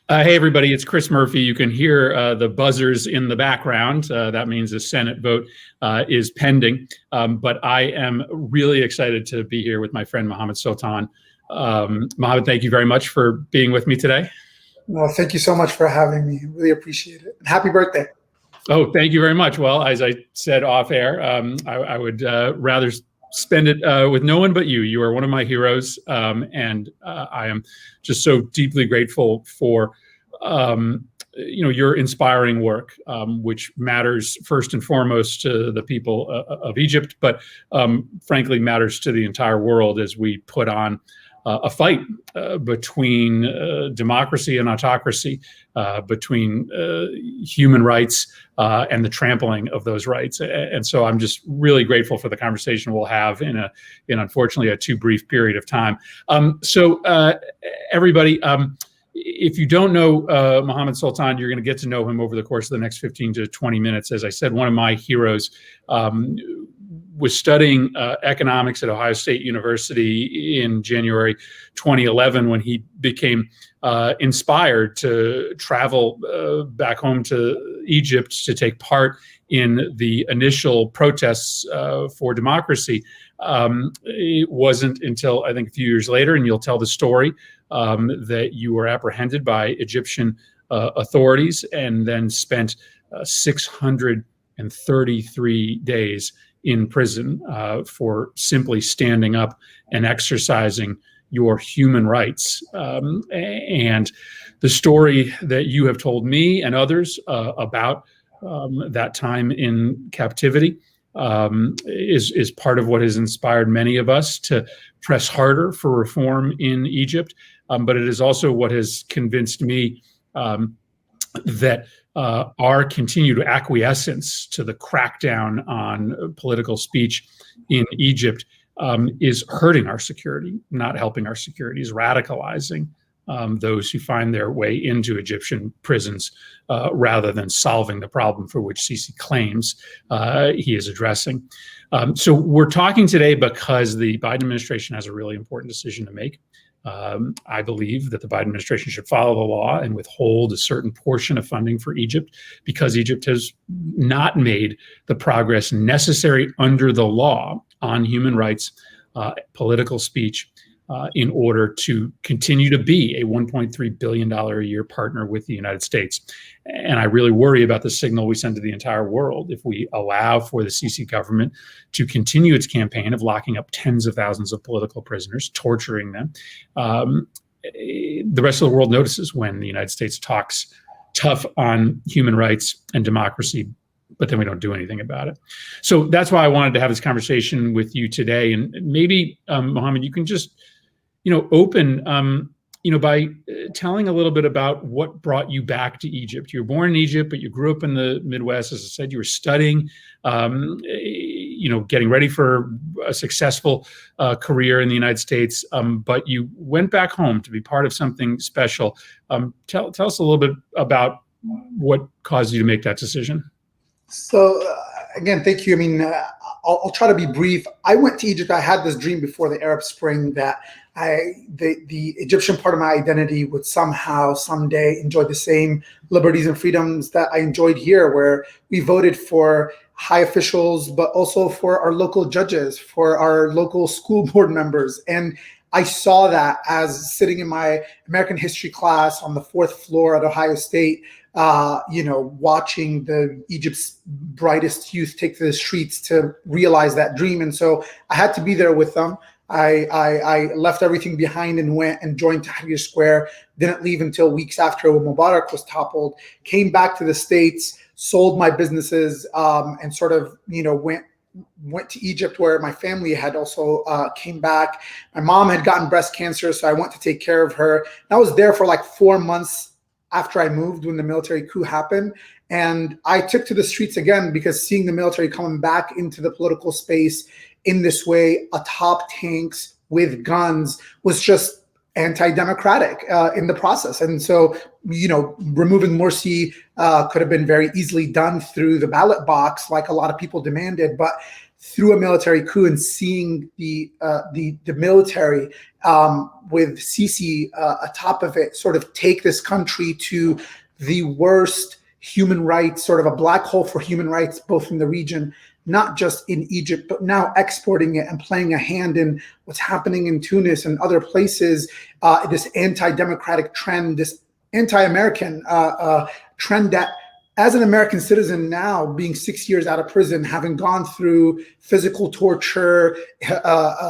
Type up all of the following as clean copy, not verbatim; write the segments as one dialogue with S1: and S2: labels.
S1: Hey, everybody, it's Chris Murphy. You can hear the buzzers in the background. That means the Senate vote is pending. But I am really excited to be here with my friend, Mohamed Soltan. Mohamed, thank you very much for being with me today.
S2: No, thank you so much for having me. Really appreciate it. And happy birthday.
S1: Oh, thank you very much. Well, as I said off air, I would rather spend it with no one but you. You are one of my heroes, and I am just so deeply grateful for your inspiring work, which matters first and foremost to the people of Egypt, but frankly matters to the entire world as we put on a fight between democracy and autocracy, between human rights and the trampling of those rights. And so I'm just really grateful for the conversation we'll have in unfortunately a too brief period of time. So everybody, if you don't know Mohamed Soltan, you're going to get to know him over the course of the next 15 to 20 minutes. As I said, one of my heroes was studying economics at Ohio State University in January 2011 when he became inspired to travel back home to Egypt to take part in the initial protests for democracy. It wasn't until I think a few years later, and you'll tell the story, that you were apprehended by Egyptian authorities and then spent 633 days in prison for simply standing up and exercising your human rights. And the story that you have told me and others about that time in captivity is part of what has inspired many of us to press harder for reform in Egypt. But it is also what has convinced me that our continued acquiescence to the crackdown on political speech in Egypt is hurting our security, not helping our security, is radicalizing those who find their way into Egyptian prisons rather than solving the problem for which Sisi claims he is addressing. So we're talking today because the Biden administration has a really important decision to make. I believe that the Biden administration should follow the law and withhold a certain portion of funding for Egypt because Egypt has not made the progress necessary under the law on human rights, political speech, in order to continue to be a $1.3 billion a year partner with the United States. And I really worry about the signal we send to the entire world if we allow for the Sisi government to continue its campaign of locking up tens of thousands of political prisoners, torturing them. The rest of the world notices when the United States talks tough on human rights and democracy, but then we don't do anything about it. So that's why I wanted to have this conversation with you today. And maybe, Mohamed, you can just open, by telling a little bit about what brought you back to Egypt. You were born in Egypt, but you grew up in the Midwest. As I said, you were studying, getting ready for a successful career in the United States, but you went back home to be part of something special. Tell us a little bit about what caused you to make that decision.
S2: So again, thank you. I mean, I'll try to be brief. I went to Egypt. I had this dream before the Arab Spring that the Egyptian part of my identity would somehow, someday enjoy the same liberties and freedoms that I enjoyed here, where we voted for high officials, but also for our local judges, for our local school board members. And I saw that as sitting in my American history class on the 4th floor at Ohio State, watching Egypt's brightest youth take to the streets to realize that dream. And so I had to be there with them. I left everything behind and went and joined Tahrir Square. Didn't leave until weeks after when Mubarak was toppled. Came back to the States, sold my businesses, and sort of, went to Egypt, where my family had also came back. My mom had gotten breast cancer, so I went to take care of her. And I was there for like 4 months after I moved when the military coup happened. And I took to the streets again because seeing the military coming back into the political space in this way, atop tanks with guns, was just anti-democratic in the process. And so, removing Morsi could have been very easily done through the ballot box, like a lot of people demanded. But through a military coup and seeing the military with Sisi atop of it sort of take this country to the worst human rights, sort of a black hole for human rights, both in the region, not just in Egypt, but now exporting it and playing a hand in what's happening in Tunis and other places, this anti-democratic trend, this anti-American trend that, as an American citizen now, being 6 years out of prison, having gone through physical torture,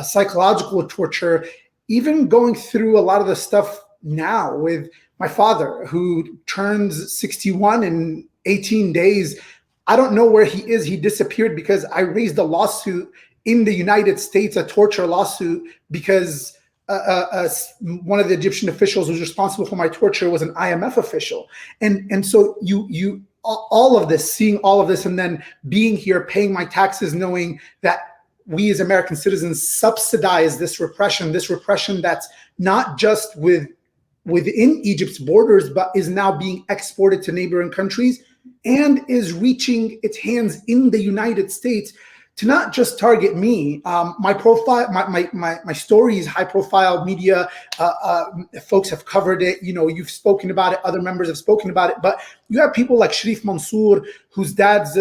S2: psychological torture, even going through a lot of the stuff now with my father, who turns 61 in 18 days. I don't know where he is. He disappeared because I raised a lawsuit in the United States, a torture lawsuit, because one of the Egyptian officials who's responsible for my torture was an IMF official. And so you all of this, seeing all of this, and then being here, paying my taxes, knowing that we as American citizens subsidize this repression that's not just within Egypt's borders, but is now being exported to neighboring countries and is reaching its hands in the United States to not just target me. My profile, my story is high profile media. Folks have covered it. You know, you've spoken about it. Other members have spoken about it. But you have people like Sharif Mansour, whose dads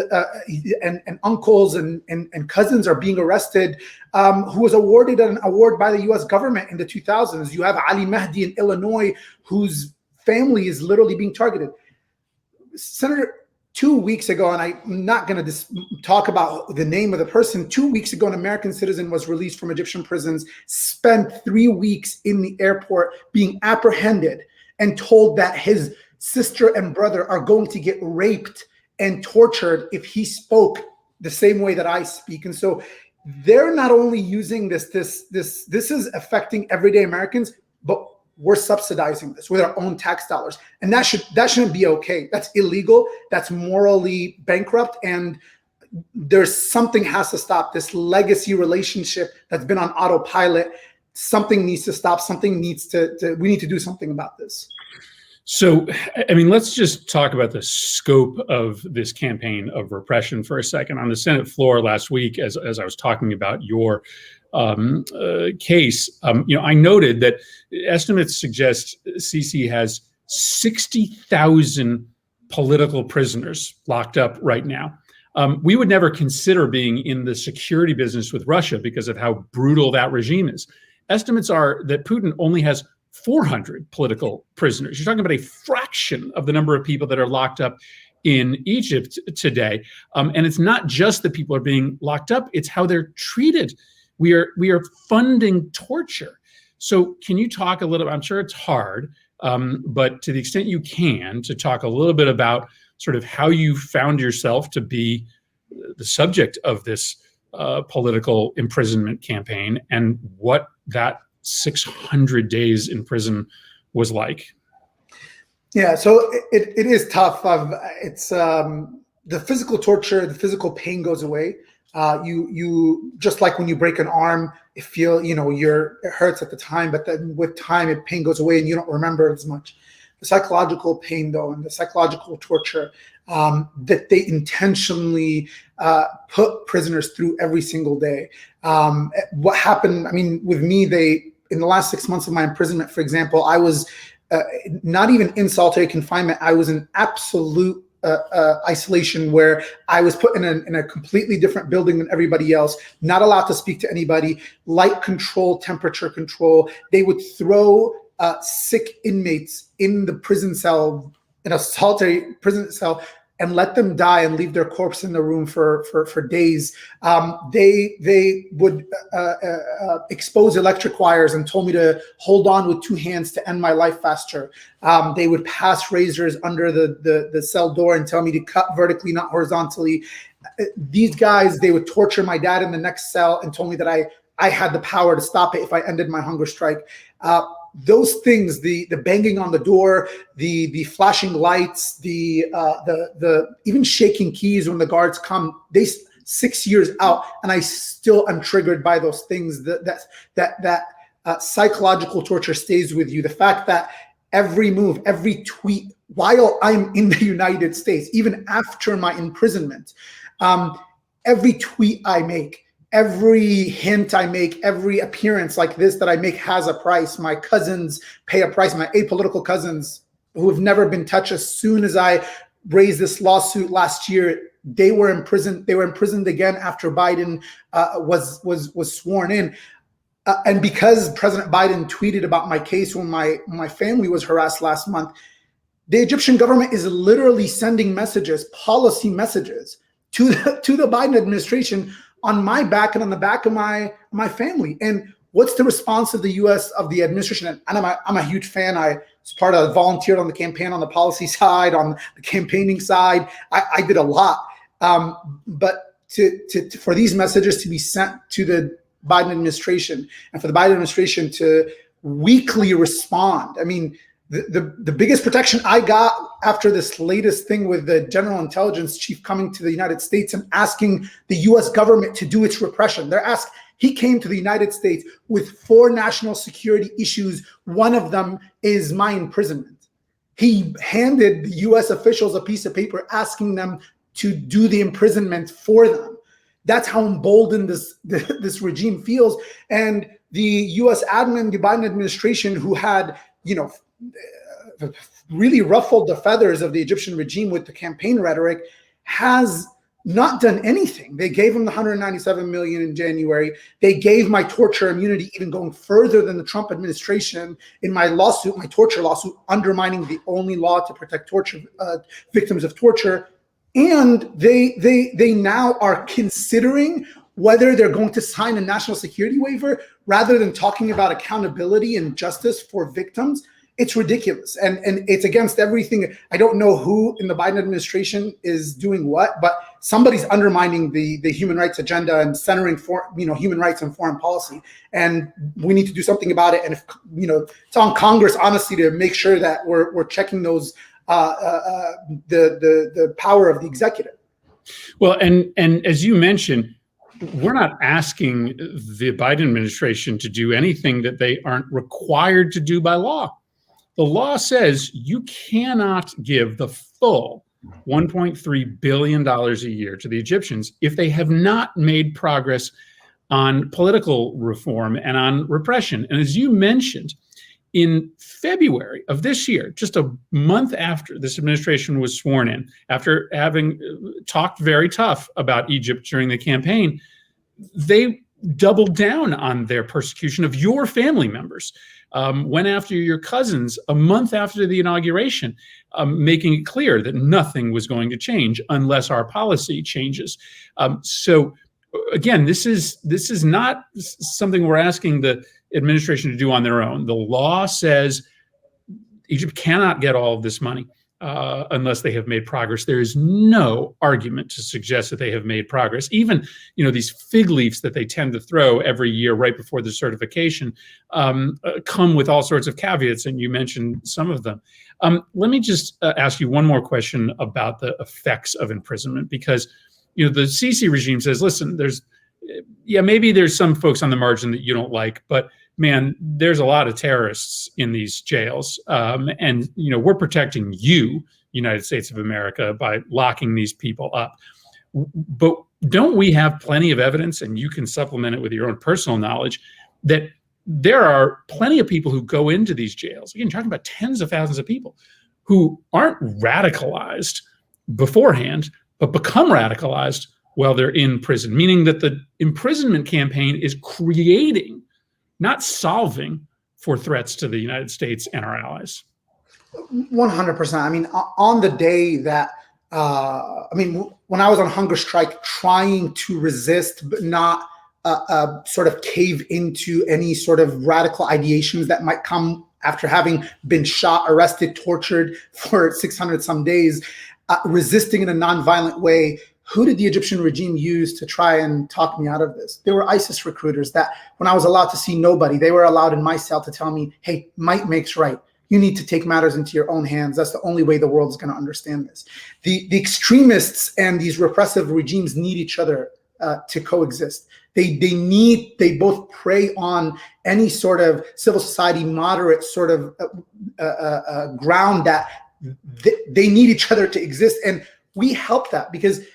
S2: and uncles and cousins are being arrested, who was awarded an award by the U.S. government in the 2000s. You have Ali Mahdi in Illinois, whose family is literally being targeted. Senator, 2 weeks ago, and I'm not going to talk about the name of the person, 2 weeks ago, an American citizen was released from Egyptian prisons, spent 3 weeks in the airport being apprehended and told that his sister and brother are going to get raped and tortured if he spoke the same way that I speak. And so they're not only using this is affecting everyday Americans, but we're subsidizing this with our own tax dollars. And that shouldn't be okay. That's illegal. That's morally bankrupt. And there's something has to stop. This legacy relationship that's been on autopilot, something needs to stop. Something needs we need to do something about this.
S1: So, I mean, let's just talk about the scope of this campaign of repression for a second. On the Senate floor last week, as I was talking about your case, I noted that estimates suggest Sisi has 60,000 political prisoners locked up right now. We would never consider being in the security business with Russia because of how brutal that regime is. Estimates are that Putin only has 400 political prisoners. You're talking about a fraction of the number of people that are locked up in Egypt today. And it's not just that people are being locked up, it's how they're treated. We are funding torture. So can you talk a little, I'm sure it's hard, but to the extent you can, to talk a little bit about sort of how you found yourself to be the subject of this political imprisonment campaign and what that 600 days in prison was like.
S2: Yeah, so it is tough. It's the physical torture, the physical pain goes away. You just like when you break an arm, it hurts at the time, but then with time, pain goes away and you don't remember as much. The psychological pain, though, and the psychological torture that they intentionally put prisoners through every single day. What happened? I mean, with me, in the last 6 months of my imprisonment, for example, I was not even in solitary confinement. I was in absolute isolation, where I was put in a completely different building than everybody else, not allowed to speak to anybody, light control, temperature control. They would throw sick inmates in the prison cell, in a solitary prison cell, and let them die and leave their corpse in the room for days. They would expose electric wires and told me to hold on with 2 hands to end my life faster. They would pass razors under the cell door and tell me to cut vertically, not horizontally. These guys, they would torture my dad in the next cell and told me that I had the power to stop it if I ended my hunger strike. Those things, the banging on the door, the flashing lights, the even shaking keys when the guards come, 6 years out, and I still am triggered by those things. That psychological torture stays with you. The fact that every move, every tweet, while I'm in the United States, even after my imprisonment, every tweet I make, every hint I make, every appearance like this that I make has a price. My cousins pay a price. My apolitical cousins who have never been touched, as soon as I raised this lawsuit last year, they were imprisoned. They were imprisoned again after Biden was sworn in. And because President Biden tweeted about my case when my family was harassed last month, the Egyptian government is literally sending messages, policy messages, to the Biden administration on my back and on the back of my family. And what's the response of the U.S. of the administration? And I'm a huge fan. I was part of, volunteered on the campaign, on the policy side, on the campaigning side. I did a lot. But for these messages to be sent to the Biden administration and for the Biden administration to weekly respond. I mean, the biggest protection I got after this latest thing with the general intelligence chief coming to the United States and asking the US government to do its repression. He came to the United States with 4 national security issues. One of them is my imprisonment. He handed the US officials a piece of paper asking them to do the imprisonment for them. That's how emboldened this regime feels. And the US admin, the Biden administration, who had, really ruffled the feathers of the Egyptian regime with the campaign rhetoric, has not done anything. They gave him the $197 million in January. They gave my torture immunity, even going further than the Trump administration in my lawsuit, my torture lawsuit, undermining the only law to protect torture victims of torture. And they now are considering whether they're going to sign a national security waiver rather than talking about accountability and justice for victims. It's ridiculous. And it's against everything. I don't know who in the Biden administration is doing what, but somebody's undermining the human rights agenda and centering human rights and foreign policy. And we need to do something about it. And if it's on Congress, honestly, to make sure that we're checking those the power of the executive.
S1: Well, and as you mentioned, we're not asking the Biden administration to do anything that they aren't required to do by law. The law says you cannot give the full $1.3 billion a year to the Egyptians if they have not made progress on political reform and on repression. And as you mentioned, in February of this year, just a month after this administration was sworn in, after having talked very tough about Egypt during the campaign, they doubled down on their persecution of your family members. Went after your cousins a month after the inauguration, making it clear that nothing was going to change unless our policy changes. So again, this is not something we're asking the administration to do on their own. The law says Egypt cannot get all of this money unless they have made progress. There is no argument to suggest that they have made progress. Even, these fig leaves that they tend to throw every year right before the certification come with all sorts of caveats, and you mentioned some of them. Let me just ask you one more question about the effects of imprisonment, because the Sisi regime says, listen, maybe there's some folks on the margin that you don't like, but man, there's a lot of terrorists in these jails. And we're protecting you, United States of America, by locking these people up. But don't we have plenty of evidence, and you can supplement it with your own personal knowledge, that there are plenty of people who go into these jails, again, talking about tens of thousands of people, who aren't radicalized beforehand, but become radicalized while they're in prison, meaning that the imprisonment campaign is creating, not solving, for threats to the United States and our allies.
S2: 100%. I mean, on the day that, when I was on hunger strike, trying to resist, but not sort of cave into any sort of radical ideations that might come after having been shot, arrested, tortured for 600 some days, resisting in a nonviolent way. Who did the Egyptian regime use to try and talk me out of this? They were ISIS recruiters that, when I was allowed to see nobody, they were allowed in my cell to tell me, hey, might makes right. You need to take matters into your own hands. That's the only way the world is going to understand this. The extremists and these repressive regimes need each other to coexist. They both prey on any sort of civil society, moderate sort of ground that they need each other to exist. And we help that, because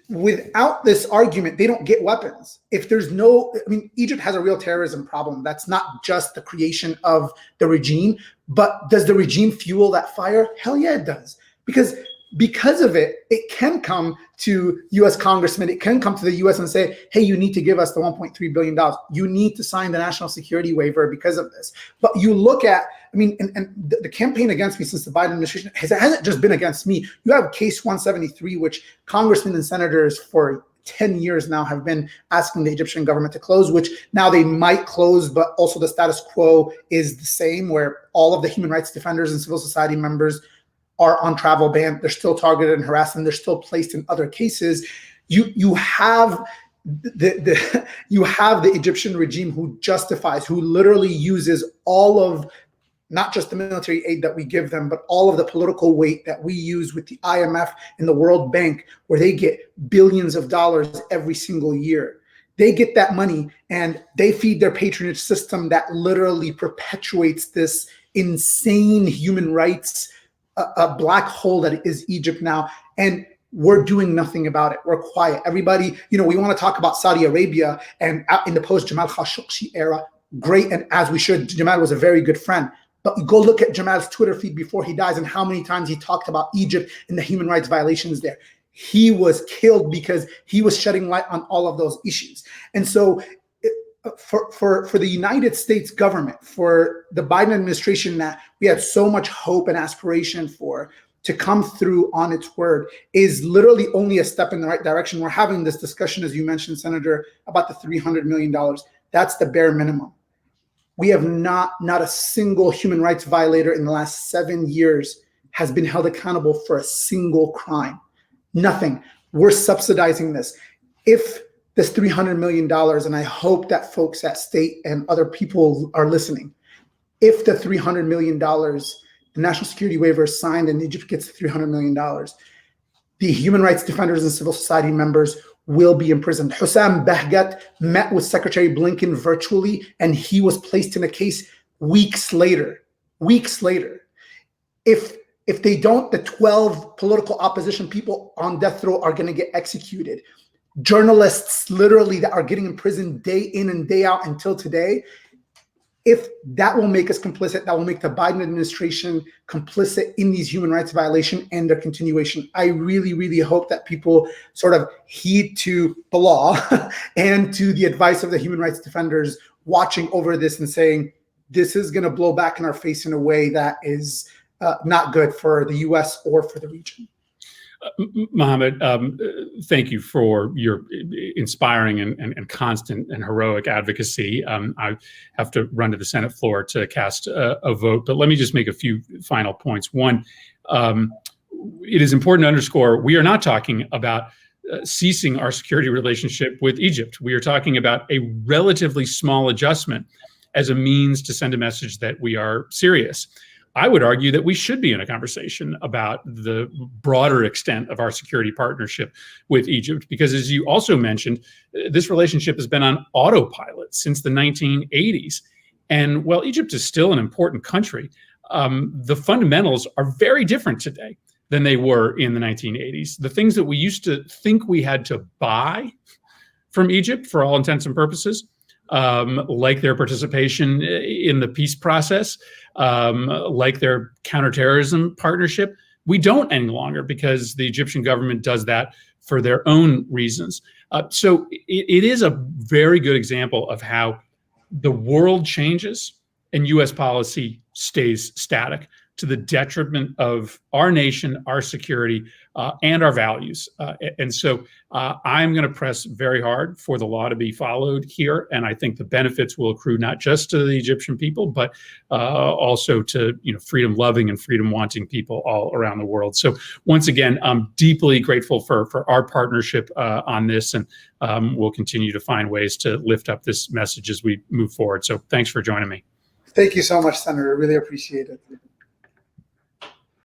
S2: without this argument, they don't get weapons. If there's no, I mean, Egypt has a real terrorism problem. That's not just the creation of the regime, but does the regime fuel that fire? Hell yeah, it does. Because of it, it can come to U.S. congressmen, it can come to the U.S. and say, hey, you need to give us the $1.3 billion. You need to sign the national security waiver because of this. But you look at, I mean, and the campaign against me since the Biden administration hasn't just been against me. You have Case 173, which congressmen and senators for 10 years now have been asking the Egyptian government to close, which now they might close, but also the status quo is the same, where all of the human rights defenders and civil society members are on travel ban. They're still targeted and harassed, and they're still placed in other cases. You have the Egyptian regime who justifies, who literally uses all of not just the military aid that we give them, but all of the political weight that we use with the IMF and the World Bank, where they get billions of dollars every single year. They get that money and they feed their patronage system that literally perpetuates this insane human rights a black hole that is Egypt now, and we're doing nothing about it. We're quiet. Everybody, we want to talk about Saudi Arabia and in the post-Jamal Khashoggi era, great, and as we should. Jamal was a very good friend. But go look at Jamal's Twitter feed before he dies and how many times he talked about Egypt and the human rights violations there. He was killed because he was shedding light on all of those issues. And so for the United States government, for the Biden administration that we had so much hope and aspiration for to come through on its word is literally only a step in the right direction. We're having this discussion, as you mentioned, Senator, about the $300 million. That's the bare minimum. We have not a single human rights violator in the last 7 years has been held accountable for a single crime. Nothing. We're subsidizing this. If this $300 million, and I hope that folks at state and other people are listening, if the $300 million, the national security waiver is signed and Egypt gets the $300 million, the human rights defenders and civil society members will be imprisoned. Hussam Bahgat met with Secretary Blinken virtually, and he was placed in a case weeks later. If they don't, the 12 political opposition people on death row are going to get executed. Journalists literally that are getting imprisoned day in and day out until today. If that will make us complicit, that will make the Biden administration complicit in these human rights violations and their continuation. I really, really hope that people sort of heed to the law and to the advice of the human rights defenders watching over this and saying, this is going to blow back in our face in a way that is not good for the U.S. or for the region.
S1: Mohamed, thank you for your inspiring and constant and heroic advocacy. I have to run to the Senate floor to cast a vote, but let me just make a few final points. One, it is important to underscore we are not talking about ceasing our security relationship with Egypt. We are talking about a relatively small adjustment as a means to send a message that we are serious. I would argue that we should be in a conversation about the broader extent of our security partnership with Egypt, because as you also mentioned, this relationship has been on autopilot since the 1980s. And while Egypt is still an important country, the fundamentals are very different today than they were in the 1980s. The things that we used to think we had to buy from Egypt for all intents and purposes, like their participation in the peace process, like their counterterrorism partnership, we don't any longer, because the Egyptian government does that for their own reasons. So it is a very good example of how the world changes and U.S. policy stays static to the detriment of our nation, our security, and our values. And so I'm going to press very hard for the law to be followed here. And I think the benefits will accrue not just to the Egyptian people, but also to freedom-loving and freedom-wanting people all around the world. So once again, I'm deeply grateful for our partnership on this, and we'll continue to find ways to lift up this message as we move forward. So thanks for joining me.
S2: Thank you so much, Senator. I really appreciate it.